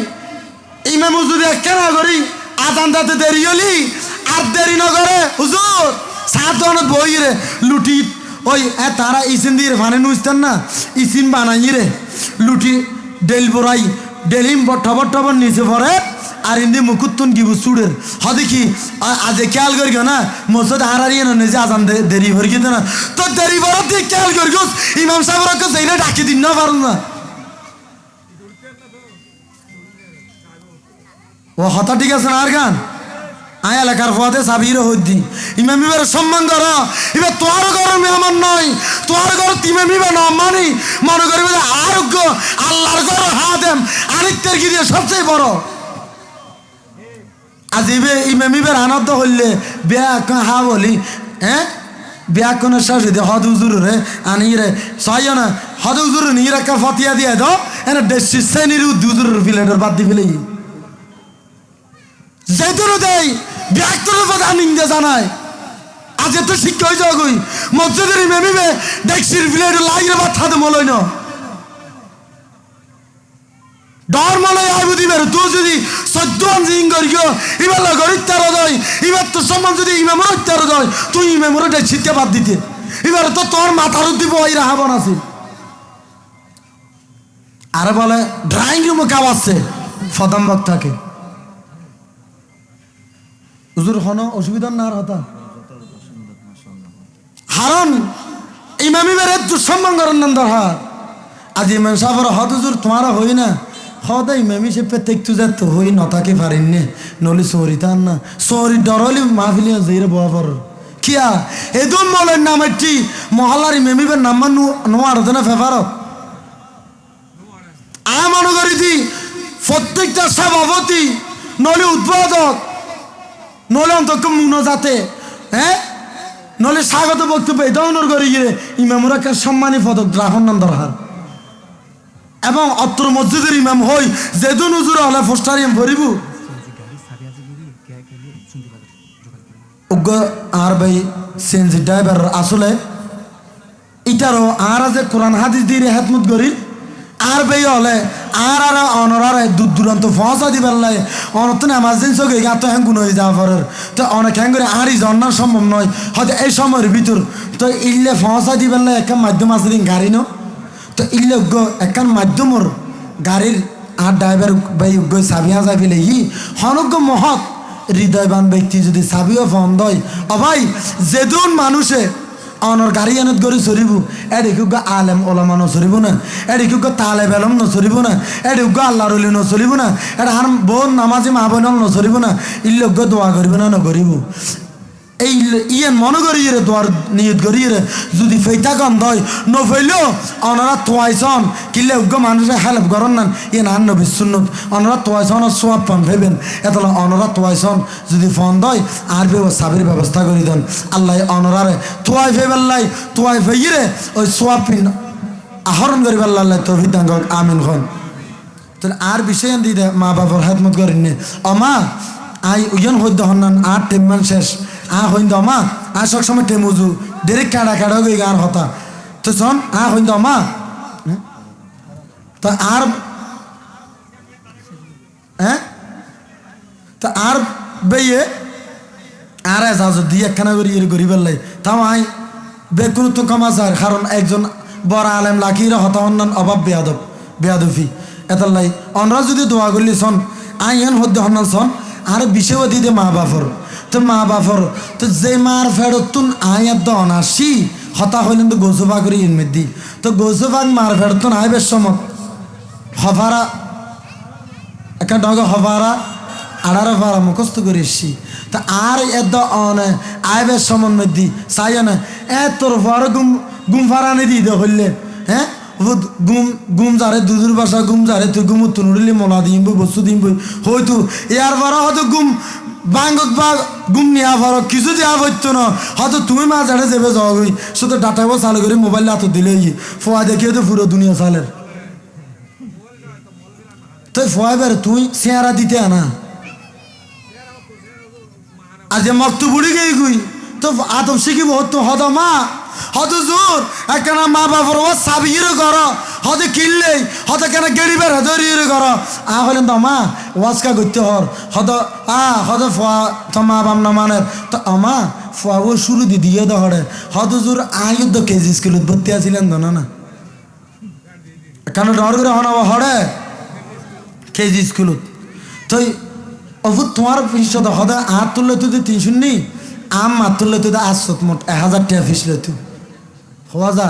ইমাম হুজুর একখানা করি আজান দাতে দেরি হলি আর দেরি নগরে হুজুর 7 জনের বই রে লুটি ওই তারা ইসিন দিয়ে ফানে নুইতেন না ইসিন বানাই রে লুটি ডেল বড়াই ডেলিম টবর নিচে পড়ে আর ইন্দি মুকুত্তুন গিবু সুড়ের দেখি আজ খেয়াল করি না মসজিদ হারারিয়ে না নিজে আজান দেরি ভরি কিন্তু না তো দেরি বড় দিয়ে খেয়াল করি ইমাম সাহেবকে সেইটা ডাকি দিন না পারুন না ও হতা ঠিক আছে না আর গান আয় এলাকার ফোয়াতে সাবির হদ্দি ইমাম ইবার সম্মান কর এবার তোর ঘর মেহমান নয় তোর ঘর তিমাম ইবা না মানি মনে করি আরোগ্য আল্লাহর ঘর হাতেম আনিত্যের কি দিয়ে সবচেয়ে বড় আজ ইমাম ইবার আনন্দ হইলে বিয়া হা বলি হ্যাঁ বিয়া কোন শেষ হইতে হদ হুজুর রে আনি রে সহায় না হদ হুজুর নিয়ে রাখা ফতিয়া দিয়ে দাও এনে দেশি শ্রেণীর হুজুর ফিলেটের বাদ দি ফেলে যেতুন দেয় ব্যাক্তর প্রধান নিন্দে জানায় আজ এত শিক্ষা হয়ে যাওয়া গই মসজিদের ইমামিবে ডেক্সির ফিলেট লাইরে বাচ্চাতে মলই না ডর মলই আইবু দিবে তুই যদি 14 জিং করিও এবার লগর ইত্যার দয় এবার তোর সম্মান যদি ইমামর ইত্যার দয় তুই ইমামর ছিটকে বাদ দিতে এবার তো তোর মাথার দিব ওই রাহাবন আছে আরে বলে ড্রয়িং রুমে কাউ আছে ফদম বক্তাকে হুজুর হন অসুবিধা না হতা হারন ইমামি বেরে দুঃসম্মান করেন না দরকার আজ ইমাম সাহেবের হদ হুজুর তোমার হই না হদ ইমামি সে প্রত্যেক তুই তো হই নতাকে পারেন নে নলি সরি তার না সরি ডরলি মাহফিলি যাইরে বরাবর কিয়া এদম বলেন নাম একটি মহল্লার ইমামিবের নাম নোয়ার হতে না ফেফারত মনে করি প্রত্যেকটা সভাপতি নলে উদ্বোধক নলে অন্তত মুনাজাতে হ্যাঁ নলে স্বাগত বক্তব্য এটা অনুর করি গিয়ে ইমামুর একটা সম্মানী পদক রাখুন নাম দরকার এবং অত্র মসজিদের ইমাম হই যেদিন হুজুর হলে ফোস্টারিয়াম ভরিব আর ভাই সিএনজি ড্রাইভার আসলে ইটারও আর যে কোরআন হাদিস দিয়ে রেহাতমত করি আর বেই হলে আর অনরারে দূর দূরান্ত ফসা দিবার লাগে অনত এমার্জেন্সি হয়ে এত হ্যাঙ্গুন হয়ে যাওয়া পরের তো অনেক হ্যাঙ্গুরে আরই জন্নার সম্ভব নয় হয়তো এই সময়ের ভিতর তো ইল্লে ফসা দিবার লাগে একটা মাধ্যম আছে দিন গাড়ি নো তো ইল্লে একখান মাধ্যমর গাড়ির আর ড্রাইভার ভাই সাবিয়া যাই ফেলে ই হনজ্ঞ মহৎ হৃদয়বান ব্যক্তি যদি সাবিও ফোন দয় অভাই যেদুন মানুষে অনর গাড়ি এনত গড়ি চরিব এডিকুগ আলেম ওলামা নচরিব না এডিকুগ তালেব এলম নচরিব না এডিকুগ আল্লাহ রলি নচরিব না এটা হার বোন নামাজি মা বোন নচরিব না ইল্লজ্ঞ দোয়া করিব না নকরিব এই ইয়ে মনে করি রে দোয়ার নিয়ত করি রে যদি ফেইতা গন্ধ হয় নফেলেও অনারা তোয়াইছন কিলে উগ্র মানুষের হেল্প করেন না ইয়ে না নবীর সুন্নত অনারা তোয়াইছন আর সোয়াব পান ভেবেন এতলা অনারা তোয়াইছন যদি ফোন দয় আর সাবির ব্যবস্থা করি দেন আল্লাহ অনারারে তোয়াই ফেবেল্লাই তোয়াই ফেইরে ওই সোয়াব পিন আহরণ করি আল্লাহ তৌফিক দান আমিন খন তাহলে আর বিষয় দিদে মা বাবার হেদমত করেন অমা আই উজন হইতে হন্নান আর টেমমান শেষ হইন্দ মা সব সময় টেমুজু ডেরেক্ট কাড়া কাড়া গই গান হতা তো শোন হইন্দ মা তো আর হ্যাঁ তো আর বেয়ে আর যাও দিয়ে একখানা করি গরিবের লাই তাও আই বেগুরুত্ব কমা যায় কারণ একজন বড় আলেম লাকিরা হতা হন্নান অভাব বেয়াদফি এতার লাই অনরা যদি দোয়া করলি শোন এন হদ্দে হন্নান শোন আর বিষয় দিতে মা বাপর তো মা বাপর তো যে মার ফেরতুন আয়াত অনাসি হতা হইলেন তো গোসুফা করি ইনমেদ দি তো গোসুফাক মার ফেরতুন আয় বেশ সমত হফারা একটা ডগ হফারা আড়ার ফারা মুখস্থ করে এসছি তা আর এদ অনে আয় বেশ সমন মেদি চাই না তোর ফর গুম ফারানি দি দে হইলে হ্যাঁ গুম যারে দুধুর বাসা গুম যারে তুই গুম তুনুড়িলি মলা দিম বস্তু দিম হয়তো ইয়ার পর হয়তো গুম বাঙ্গক বা গুম নিয়া পর কিছু দেওয়া হইতো না হয়তো তুমি মা যারে যাবে যাওয়া গই শুধু ডাটাবো চালু করে মোবাইল হাত দিলে ফোয়া দেখিয়ে তো পুরো দুনিয়া চালের তুই ফোয়া বের তুই চেহারা দিতে আনা আর যে মক্ত বুড়ি গেই গুই তো আদব শিখিব হতো হদ মা হত জোর একখানা মা বাবার ও সাবিয়ে কর হতে কিনলেই হতে কেন গেড়িবার হতরিয়ে কর হলেন তো মা ওয়াজকা করতে হর হত হত ফোয়া তো মা বাম না মানে তো আমা ফোয়া ও শুরু দিয়ে দহরে হত জোর আয়ুদ্ধ কেজি স্কুলত ভর্তি আছিলেন তো না কেন ডর করে হন হরে কেজি স্কুলত তো অভূত তোমার পিছত হদে তুললে তুই 300 নি মাত তুললে তুই 800 মোট 1000 টাকা ফিস লে তুই হওয়া যা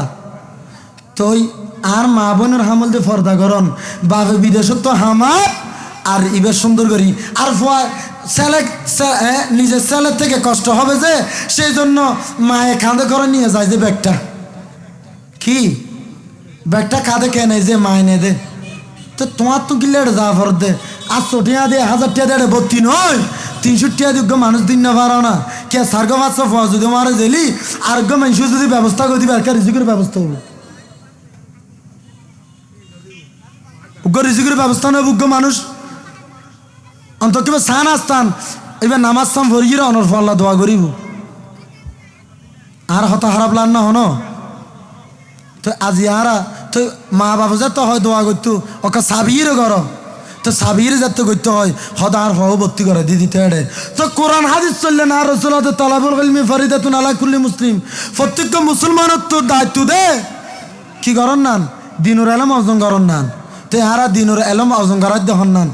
তুই আর মা বোনের হামল দিয়ে ফর্দা করন বাপে বিদেশত তো হামার আর ইবের সুন্দর করি আর ছেলে নিজের ছেলের থেকে কষ্ট হবে যে সেই জন্য মায়ে কাঁধে করে নিয়ে যায় যে ব্যাগটা কি ব্যাগটা কাঁধে কেনে যে মায়ে নে দে তো তোমার তো কিলে যা ফর দে 800 টাকা দিয়ে 1000 টাকা দিয়ে ভর্তি নয় 300 টাকা যোগ্য মানুষ দিন না পারো না কে সার্গ বাচ্চা ফোয়া যদি মারে জেলি আরোগ্য মানুষ যদি ব্যবস্থা করে দিবে আর কে রিজিকের ব্যবস্থা হবে উগ্র রিজিকের ব্যবস্থা নেই উগ্র মানুষ অন্তত কিবা সান আসতান এবার নামাজ সাম ভরিয়ে অনর ফল্লা দোয়া করিব আর হতা হারাপ লান না হন তো আজি হারা তো মা বাবা যে তো হয় দোয়া করতো ওকে সাবিয়ে কর তো সাবির যাতে করতে হয় হদার হও ভর্তি করে দিয়ে দিতে হবে। তো কোরআন হাদিস চললে না রসুলত তালাবুল ইলমি ফরিদাতুন আলা কুল্লি মুসলিম, প্রত্যেক মুসলমানের তো দায়িত্ব দে কি করন নান দিনুর এলম অর্জন করন নান। তো হারা দিনুর এলম অর্জন করার দেখুন নান।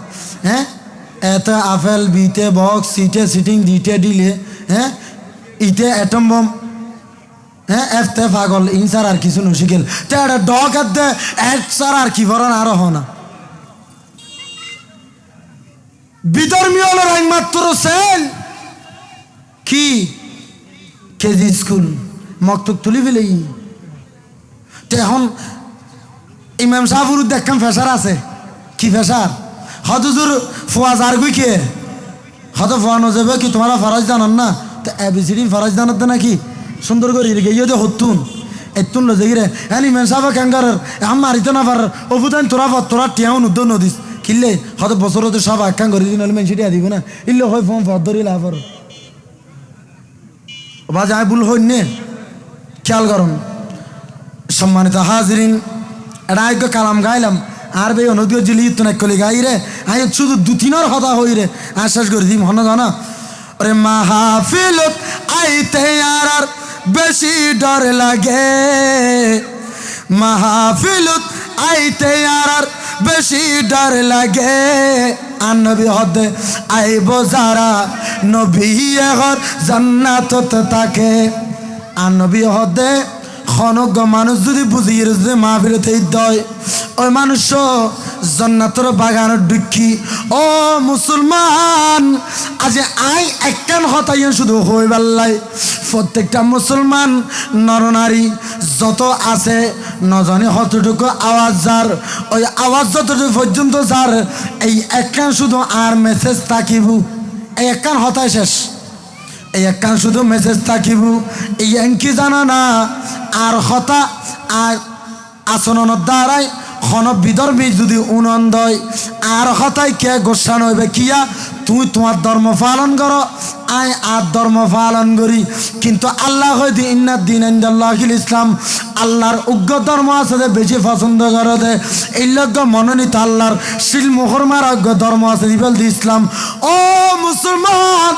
হ্যাঁ এতে আপেল বিতে বক্স সিটে সিটিং দিতে দিলে হ্যাঁ ইতে অ্যাটম বম হ্যাঁ এফতে পাগল ইনসার আর কিছু নশিকেল তো এটা ডক আর দে এক সার আর কি করেন আরো হনা বিধর্মীয় হলো একমাত্র সেল কি কেজি স্কুল মক্তব তুলি ফেলেই। তো এখন ইমাম সাহেবের দেখলাম ফেসার আছে কি ফেসার হদুজুর ফোয়াজ আর গুই কে হত ফোয়ানো যাবে কি তোমরা ফরাজ জানান না তো এবিসিডি ফরাজ জানাত নাকি সুন্দর করে গিয়ে যে হতুন এতুন লজে গিরে হ্যাঁ ইমাম সাহেব ক্যাঙ্গার এখন মারিতে না পার অবুদান তোরা টিয়াও নুদ্দ নদিস কিনলে হয়তো বছর হতে সব আখ্যান করে দিন মেন সেটি দিব না ইল্লে হয় ফোন ফর ধরি লাভ বা যায় ভুল হই নে খেয়াল করুন। সম্মানিত হাজরিন এটা আজ্ঞ কালাম গাইলাম আর বে নদীয় জিলি কলি গাই রে আই শুধু দু তিনর হতা হই রে আশ্বাস করে দিম হন জানা ওরে মাহফিলত আইতে আর বেশি ডর লাগে, মাহফিলত আইতে আর বেশি ডর লাগে, আর নবী হদে আইব যারা নবী এগর জান্নাতত থাকে। আর নবী হদে খনক মানুষ যদি বুঝিয়ে যে মাহফিলতে দয় ওই মানুষ জান্নাতের বাগানের দুঃখী। ও মুসলমান আজ আই একখান হতাই শুধু হই বেল্লাই প্রত্যেকটা মুসলমান নরনারী যত আছে নজনে হতটুকু আওয়াজ যার ওই আওয়াজ যতটুকু পর্যন্ত যার এই একখান শুধু আর মেসেজ থাকিব এই একখান হতাই শেষ এই একখান শুধু মেসেজ থাকিব এই এনকি জানা না আর হতা আর আচরণের দ্বারাই খন বিধর্মী যদি উনন্দয় আর হতাই কে গোসান হইবে কিয়া তুই তোমার ধর্ম পালন করো আই আর ধর্ম পালন করি। কিন্তু আল্লাহ হয়তো ইন্নাদ দিন ইনদাল্লাহিল ইসলাম আল্লাহর উগ্র ধর্ম আছে যে বেশি পছন্দ করে দে এই লগ্য মনোনীত আল্লাহর শিল মোহরমার অজ্ঞ ধর্ম আছে রিবেল দি ইসলাম। ও মুসলমান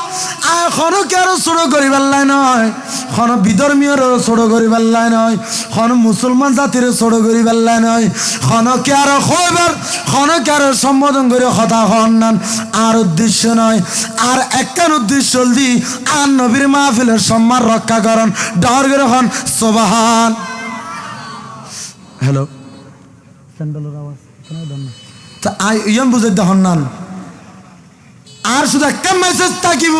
এখনো কারো ছোট করিবার লাই নয়, খন বিধর্মীয়রও ছোট করিবার লাই নয়, খন মুসলমান জাতির ছোট করিবার লাই নয়, খন কারো হইবার খন কারো সম্বোধন করে হতা হন নান আর উদ্দেশ্য নয়। আর একখান উদ্দেশ্য দি আর নবীর মাহফিলের সম্মান রক্ষা করন ডর করে হন সুবহান। হ্যালো স্যান্ডেলের আওয়াজ তা আই ইয়ন বুঝে হন নান আর শুধু একটা মেসেজ থাকিব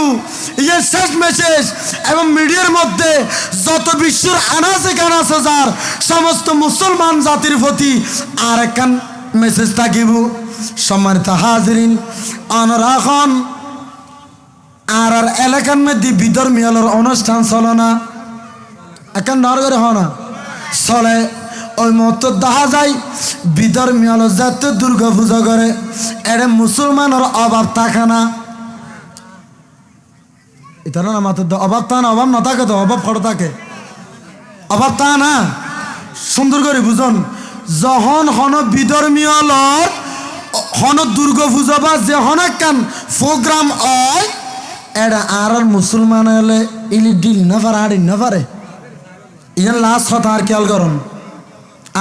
এই শেষ মেসেজ এবং মিডিয়ার মধ্যে যত বিশ্বের আনাচে কানাচে যার সমস্ত মুসলমান জাতির প্রতি আর একখান মেসেজ থাকিব। সম্মানিত হাজরিন অনরাখন আর আর এলাকার মধ্যে বিধর্মীয়র অনুষ্ঠান চলে না এখন ডর করে হয় না চলে ওই মত দেখা যায় বিধর্মীয় জাতীয় দুর্গা পূজা করে এটা মুসলমানের অভাব থাকে না এটা না মাত্র অভাব তা না অভাব না থাকে তো অভাব খড় থাকে অভাব তা না সুন্দর করে বুঝুন যখন হন বিধর্মীয় হন দুর্গা পূজা বা যে হন একখান প্রোগ্রাম হয় এটা আর মুসলমান হলে ইলি ডিল না পারে আড়ি না পারে ইয়ে লাস্ট কথা আর খেয়াল করুন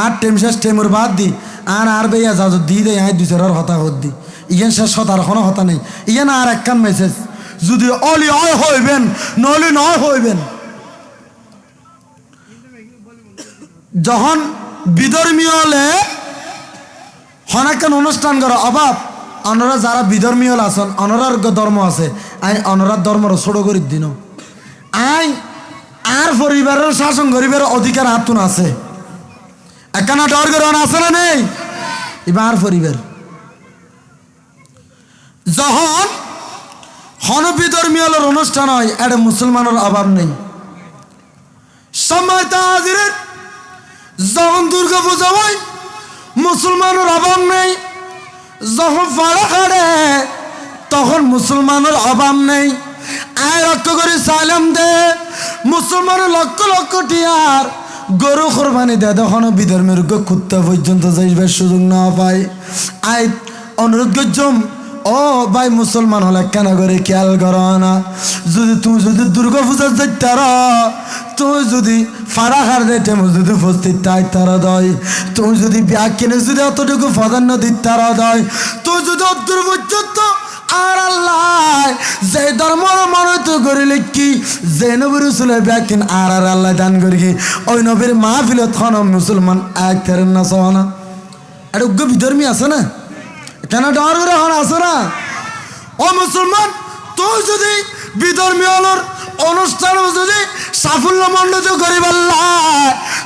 আর টেম শেষ টেমুর বাদ দি আর বেয়া যা দি দেয় আয় দুই চার হতা হত দি ইয়েন শেষ হতা আর কোনো হতা নেই ইয়েন আর একখান মেসেজ যদি অলি হয় হইবেন নলি নয় হইবেন। যখন বিধর্মীয় হলে হনাকান অনুষ্ঠান করে অভাব অনরা যারা বিধর্মীয় আছেন অনরার ধর্ম আছে আই অনরার ধর্মর ছোট করি দিন আই আর পরিবারের শাসন গরিবের অধিকার হাতুন আছে একখানা ডর করে আছে না নেই এবার পরিবার যখন হনবিধর্মীয় অনুষ্ঠান হয় এটা মুসলমানের অভাব নেই। সময় তাজিরের যখন দুর্গা পূজা হয় মুসলমানের অভাব নেই, যখন ফাড়া খাড়ে তখন মুসলমানের অভাব নেই। আয় লক্ষ্য করে সালাম দে মুসলমানের লক্ষ লক্ষ টিয়ার গরু কোরবানি দেয় তখন বিধর্মের কুত্তা পর্যন্ত যাইবার সুযোগ না পায়। আয় অনুরোধ করছম ও ভাই মুসলমান হলে কেন করে খেয়াল করো না যদি তুমি যদি দুর্গা পূজা যাইতার তুমি যদি ফারাহার রেটে যদি উপস্থিত তারা দয় তুমি যদি ব্যাগ কিনে যদি অতটুকু প্রাধান্য দিতার দয় তুমি যদি অদূর পর্যন্ত আর আল্লাহ যে ধর্মর মনোনীত করিলে কি যে নবীর রসুলের ব্যাকিন আর আল্লাহ দান করি ওই নবীর মাহফিলত খন মুসলমান এক ফেরেন না সহনা এটা উগ্র বিধর্মী আছে না কেন ডর করে হন আছে না ও মুসলমান তুই যদি বিধর্মী হলর অনুষ্ঠান যদি সাফল্য মণ্ডিত করি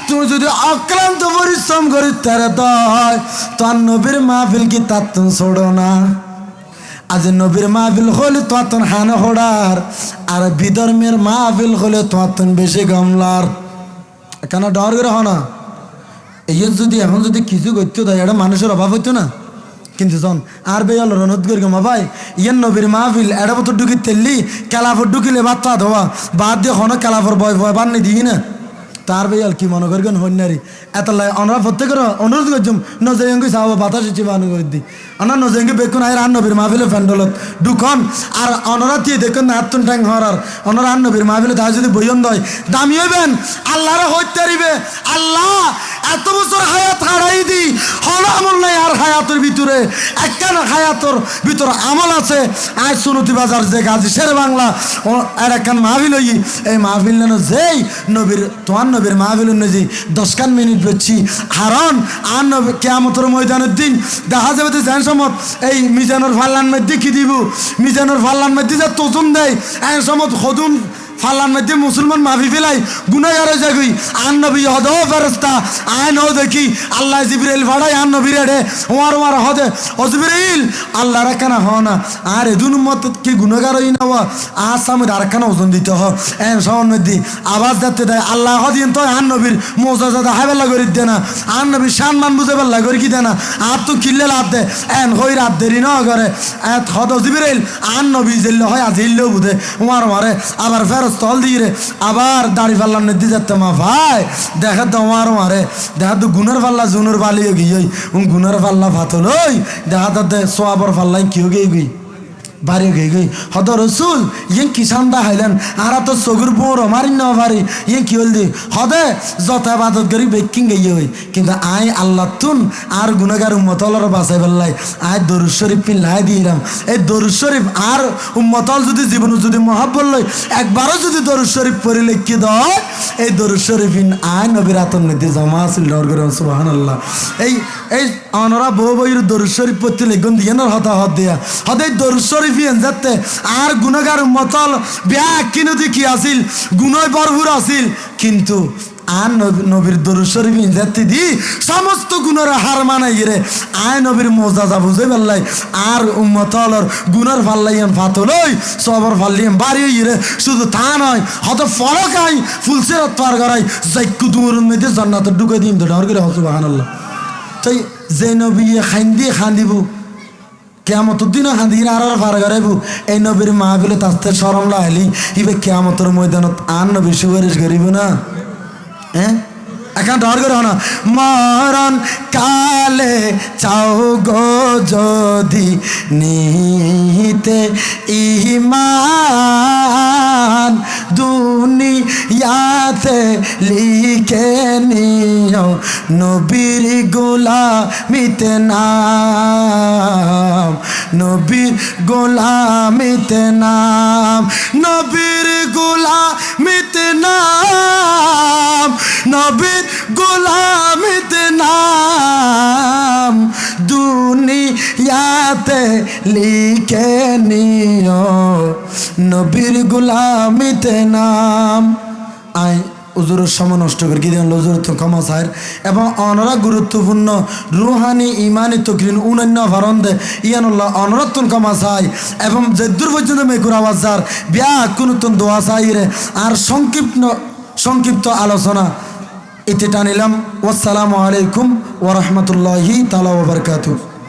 তুমি যদি অক্লান্ত পরিশ্রম করি তারা তোর নবীর মাহফিল কি তার তুমি ছোড়ো না আজ নবীর মাহফিল হলে তোর হান হোড়ার আর বিধর্মের মাহফিল হলে তোর বেশি গমলার কেন ডর করে হনা এই যদি এখন যদি কিছু করতে দেয় এটা মানুষের অভাব হইতো না কিন্তু শোন আর বেয়াল রনদ করি মা ভাই ইয়েন নবীর মাহফিল এটা তো ঢুকি তেললি কেলাফর ঢুকিলে বাচ্চা ধোয়া বাদ দিয়ে হন কেলাফর বয় বয় বান্নি দিই না তার বেয়াল কি মনে করবেন হন্যারি এত লাই অনরা প্রত্যেকের অনুরোধ করছম নজরেঙ্গি চাও বাতাস ইচ্ছে বানু করে দিই অনার নজরেঙ্গি বেকুন আয় আর নবীর মাহফিলে ফ্যান্ডলত ঢুকন আর অনরা দিয়ে দেখুন না হাতুন ট্যাং হরার অনরা আর নবীর মাহফিলে তাই যদি বইন দয় দামি হইবেন আল্লাহরে হইতে দিবে আল্লাহ এত বছর হায়াত হারাই দি হল আমল নাই আর হায়াতের ভিতরে একখান হায়াতর ভিতরে আমল আছে আজ সুনতি বাজার যে গাজী শের বাংলা আর একখান মাহফিল হই এই মাহফিল নেন যেই নবীর তোমার নবীর মাহফিল নেজি 10 মিনিট বেছি হারন আর নবী কিয়ামতের ময়দানের দিন দেখা যাবে যে জান সমত এই মিজানুর ফাল্লান মধ্যে কি দিব মিজানুর ফাল্লান মধ্যে যে তোজন দেয় এন সমত হদুন ফাল্লান মধ্যে মুসলমান মাফি ফেলাই গুনাহগার যাগই আন নবী হদ ফেরেশতা আইন ও দেখি আল্লাহ জিবরাইল ভাড়াই আন নবী রে ওমার ওমার হদে ও জিবরাইল আল্লাহ রাখানা হ না আর এদুন উম্মত কি গুনাহগার হই না ওয়া আসামে আরখানা ওজন দিতে হ এন সমান মধ্যে আওয়াজ দিতে দেয় আল্লাহ হদিন তো আন নবীর মুজাজাত হাইবেলা করি দে না আন নবীর সম্মান বুঝে বেলা করি কি দে না আর তো কিল্লে লাভ দে এন হই রাত দেরি না করে এত হদ জিবরাইল আন নবী জিল্ল হয় আজিল্লেও বুঝে ওমার মারে আবার ফের স্থল দিয়ে আবার দাড়ি পাল্লাম নিতে যেতে মা ভাই দেখা তো আমার মারে দেখা তো গুনের পাল্লা জুনের বালিয়ে গিয়ে গুনের পাল্লা ভাত লই দেখা তাতে সোয়াবর পাল্লাই কেউ গিয়ে গই বাড়ি গই গই হত রসুল ইয়ে কিষানটা হাইলেন আর তো চগুর বড় মারি না পারি ইয়ে কি হল দি হদে যত বাদত করি বেকিং গিয়ে হই কিন্তু আই আল্লাহ তুন আর গুণাগার উম্মতলর বাঁচাই পেলাই আই দরুদ শরীফ পিল্লাই দিলাম এই দরুদ শরীফ আর উম্মতল যদি জীবন যদি মহাব্বত লই একবারও যদি দরুদ শরীফ পড়ি লিখি দেয় এই দরুদ শরীফ আই নবীর আতন নীতি জমা আসিল ডর করে সুবহানাল্লাহ এই এই অনরা বউ বইয়ের দরুদ শরীফ পড়তে লিখুন দিয়ে না হতা হত দিয়া হদে দরুদ শরীফ যাতে আর গুণাগার মতল ব্যাগ কিনতি কি আসিল গুণয় ভরপুর আসিল কিন্তু আর নবীর দরুদ শরীফ যাতে দি সমস্ত গুণের হার মানাই গিরে আয় নবীর মজাজা বুঝে পেলাই আর উম্মতলর গুণের ফাল্লাইয়ান ফাতলই সবর ফাল্লিয়ান বাড়ি গিরে শুধু তা নয় হয়তো ফলকাই ফুলসের পার করাই যাইকু দূর মধ্যে জান্নাতে ঢুকে দিম তো ডর করে সুবহানাল্লাহ তাই যে নবী খান্দিব কেয়ামতের দিনও হাঁদিয়ে আর পার করাইবো এই নবীর মাহফিলে তাস্তে শরম লাইলি ইবে কেয়ামতের ময়দানত আর নবী সুপারিশ করিব না হ্যাঁ এখন ডর করে না মরণ কালে চাও গো যদি নিতে ইমান দুনিয়াতে লিখে নিও নবীর গোলামিতে নাম নবীর গোলামিতে নাম নবীর গোলামিতে নাম নবীর গোলামিতে নাম দুনিয়াতে লিখে নিও নবীর গোলামিতে নাম আই উজুরের সময় নষ্ট করে কি দেন লজুর তো ক্ষমা চায় এবং অনরা গুরুত্বপূর্ণ রুহানি ইমানি তকরিন উন্নয়ন ভারন্দে ইয়ানুল্লাহ অনরত্তন ক্ষমা চাই এবং যে দূর পর্যন্ত মেকুর আওয়াজ যার বিয়া কোনতন দোয়া চাই রে আর সংক্ষিপ্ত আলোচনা এতে টানিলাম। আসসালামু আলাইকুম ওয়া রাহমাতুল্লাহি তাআলা ওয়া বারাকাতুহু।